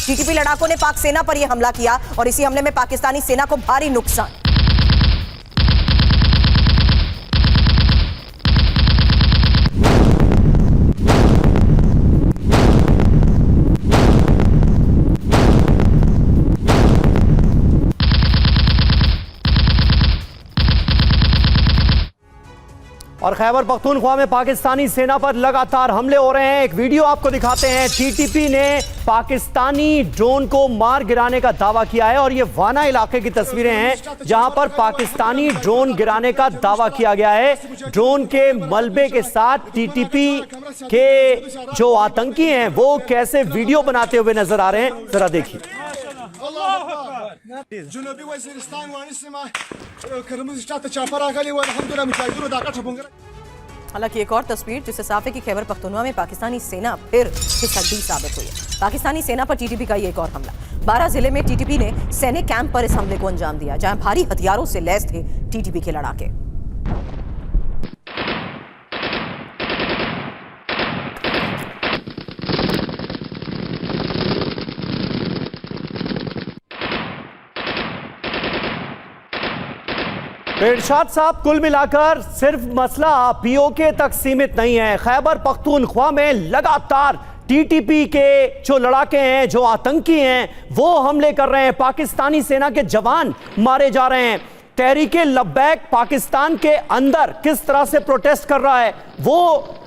TTP लड़ाकों ने पाक सेना पर यह हमला किया और इसी हमले में पाकिस्तानी सेना को भारी नुकसान। और खैबर पख्तूनख्वा में पाकिस्तानी सेना पर लगातार हमले हो रहे हैं। एक वीडियो आपको दिखाते हैं। टीटीपी ने पाकिस्तानी ड्रोन को मार गिराने का दावा किया है और ये वाना इलाके की तस्वीरें हैं जहां पर पाकिस्तानी ड्रोन गिराने का दावा किया गया है। ड्रोन के मलबे के साथ टीटीपी के जो आतंकी हैं वो कैसे वीडियो बनाते हुए नजर आ रहे हैं, जरा देखिए। हालांकि एक और तस्वीर जिससे साफ है कि खैबर पख्तूनख्वा में पाकिस्तानी सेना फिर फिसड्डी साबित हुई है। पाकिस्तानी सेना पर टीटीपी का ये एक और हमला। 12 जिले में टीटीपी ने सैनिक कैंप पर इस हमले को अंजाम दिया जहां भारी हथियारों से लैस थे टीटीपी के लड़ाके। इरशाद साहब, कुल मिलाकर सिर्फ मसला पीओके तक सीमित नहीं है। खैबर पख्तूनख्वा में लगातार टीटीपी के जो लड़ाके हैं, जो आतंकी हैं, वो हमले कर रहे हैं। पाकिस्तानी सेना के जवान मारे जा रहे हैं। तहरीके लब्बैक पाकिस्तान के अंदर किस तरह से प्रोटेस्ट कर रहा है वो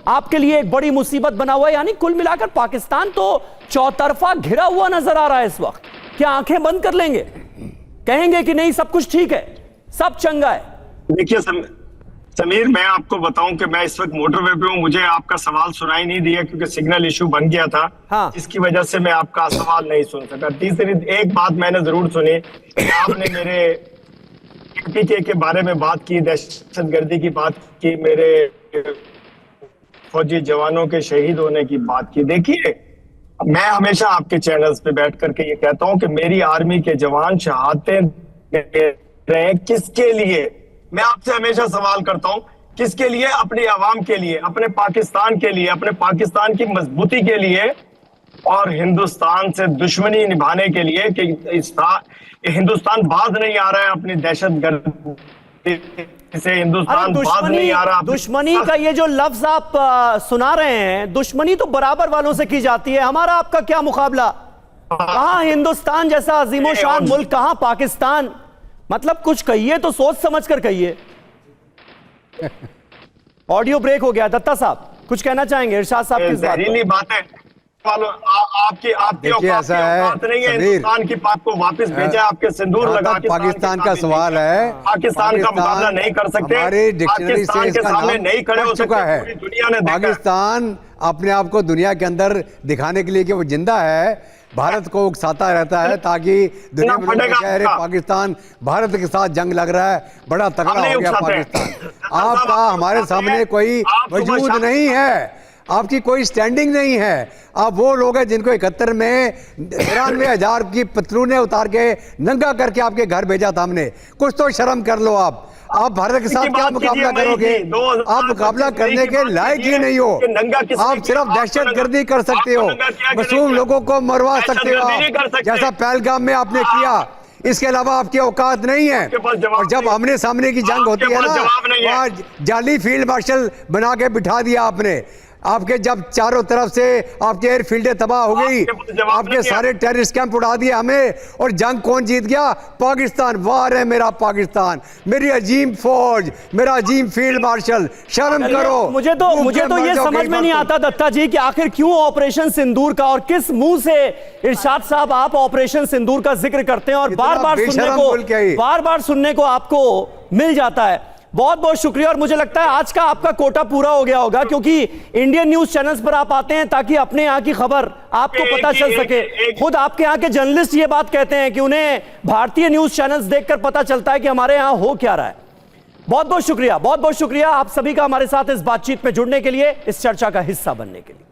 आपके लिए एक बड़ी मुसीबत बना हुआ है। यानी कुल मिलाकर पाकिस्तान तो चौतरफा घिरा हुआ नजर आ रहा है इस वक्त। क्या आंखें बंद कर लेंगे, कहेंगे कि नहीं सब कुछ ठीक है, सब चंगा है? देखिए समीर, मैं आपको बताऊं कि मैं इस वक्त मोटरवे पे हूं। मुझे आपका सवाल सुनाई नहीं दिया क्योंकि सिग्नल इशू बन गया था। हाँ। इसकी वजह से मैं आपका सवाल नहीं सुन सका। तीसरी एक बात मैंने जरूर सुनी कि आपने मेरे पीके के बारे में बात की, दहशतगर्दी की बात की, मेरे फौजी जवानों के शहीद होने की बात की। देखिए, मैं हमेशा आपके चैनल्स पे बैठ करके ये कहता हूं कि मेरी आर्मी के जवान शहादतें रहे किसके लिए? मैं आपसे हमेशा सवाल करता हूं, किसके लिए? अपनी आवाम के लिए, अपने पाकिस्तान के लिए, अपने पाकिस्तान की मजबूती के लिए और हिंदुस्तान से दुश्मनी निभाने के लिए कि हिंदुस्तान बाज नहीं आ रहा है अपनी दहशतगर्दी से। हिंदुस्तान बाज नहीं आ रहा। दुश्मनी का ये जो लफ्ज आप सुना रहे हैं, दुश्मनी तो बराबर वालों से की जाती है। हमारा आपका क्या मुकाबला? कहां हिंदुस्तान जैसा अजीमो शान मुल्क, कहां पाकिस्तान? मतलब कुछ कहिए तो सोच समझ कर कहिए। ऑडियो ब्रेक हो गया। दत्ता साहब कुछ कहना चाहेंगे इरशाद साहब की जहरीली बातें आपकी ऐसा है हिंदुस्तान की पाक को वापस भेजा, आपके सिंदूर लगा के पाकिस्तान का सवाल है। पाकिस्तान का मुकाबला नहीं कर सकते, हमारे डिक्शनरी से इसका नाम नहीं खड़े हो चुका है। दुनिया ने पाकिस्तान अपने आप को दुनिया के अंदर दिखाने के लिए कि वो जिंदा है, भारत को उकसाता रहता है ताकि दुनिया में कह रहे पाकिस्तान भारत के साथ जंग लग रहा है, बड़ा तगड़ा हो गया पाकिस्तान। आपका हमारे सामने कोई वजूद नहीं है, आपकी कोई स्टैंडिंग नहीं है। आप वो लोग हैं जिनको 71 में 93,000 की पतलूने उतार के नंगा करके आपके घर भेजा था हमने। कुछ तो शर्म कर लो। आप भारत के साथ क्या मुकाबला करोगे? आप मुकाबला करने के लायक ही नहीं हो। आप सिर्फ दहशतगर्दी कर सकते हो, मासूम लोगों को मरवा सकते हो आप, जैसा पहलगाम में आपने किया। इसके अलावा आपकी औकात नहीं है। और जब आमने सामने की जंग होती है ना, वहाँ जाली फील्ड मार्शल बना के बिठा दिया आपने। आपके जब चारों तरफ से आपके एयरफील्डें तबाह हो गई, आपके सारे टेररिस्ट कैंप उड़ा दिए हमें, और जंग कौन जीत गया? पाकिस्तान। वार है मेरा पाकिस्तान, मेरी अजीम फौज, मेरा अजीम फील्ड मार्शल। शर्म करो। मुझे तो ये समझ में नहीं आता दत्ता जी कि आखिर क्यों ऑपरेशन सिंदूर का, और किस मुंह से इरशाद साहब आप ऑपरेशन सिंदूर का जिक्र करते हैं और बार बार सुनने को आपको मिल जाता है। बहुत बहुत शुक्रिया। और मुझे लगता है आज का आपका कोटा पूरा हो गया होगा, क्योंकि इंडियन न्यूज चैनल्स पर आप आते हैं ताकि अपने यहाँ की खबर आपको पता चल सके। खुद आपके यहाँ के जर्नलिस्ट ये बात कहते हैं कि उन्हें भारतीय न्यूज चैनल्स देखकर पता चलता है कि हमारे यहाँ हो क्या रहा है। बहुत बहुत शुक्रिया, बहुत बहुत शुक्रिया आप सभी का हमारे साथ इस बातचीत में जुड़ने के लिए, इस चर्चा का हिस्सा बनने के लिए।